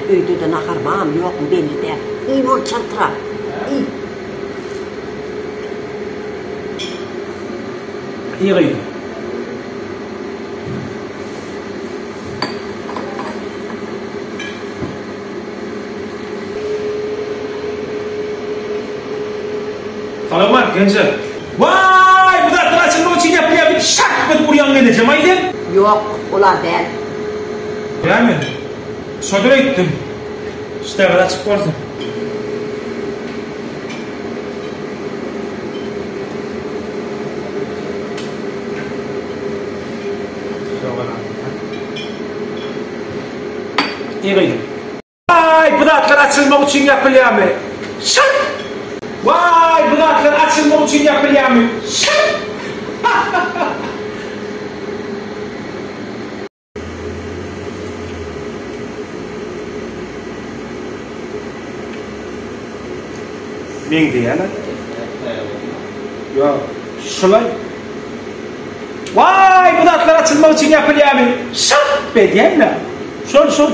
öydüden akarbağım yok mu belli de. İmon çantıra. İyi kıydı. Salam var gençler. Vay bu da açılma için yapmaya bir şak bir buraya geleceğim haydi. Yok ola ben. Değil mi? Sodura gittim. İşte kadar çık vardı. İyi kıydı. Vay bu da açılma için yapılıyor mu? Şak! Vay bu da açılma için yapılıyor mu? Şak! Men diyene. Ya şulay. Vay bu da açılma için yapılıyor mu? Şak! Be diyeyim mi? Şol.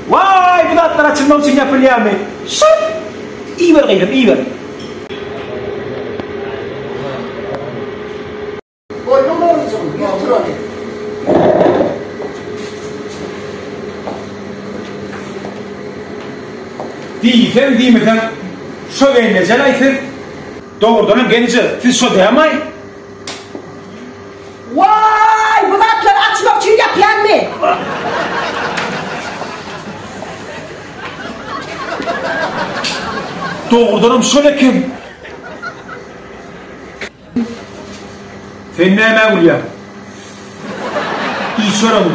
Vay bu da açılma için yapılıyor mu? Şak! İyi ver kıydım, iyi ver. Oğlum oğlum, yoktur onu. Diyfen diyemeden şu veynece laytır. Doğrudan genici, siz şu diyemay. Vay bu da açmak için yapıyan mı? Doğrudan şöyle kim? Sen ne emeği ya? İyi soru mu?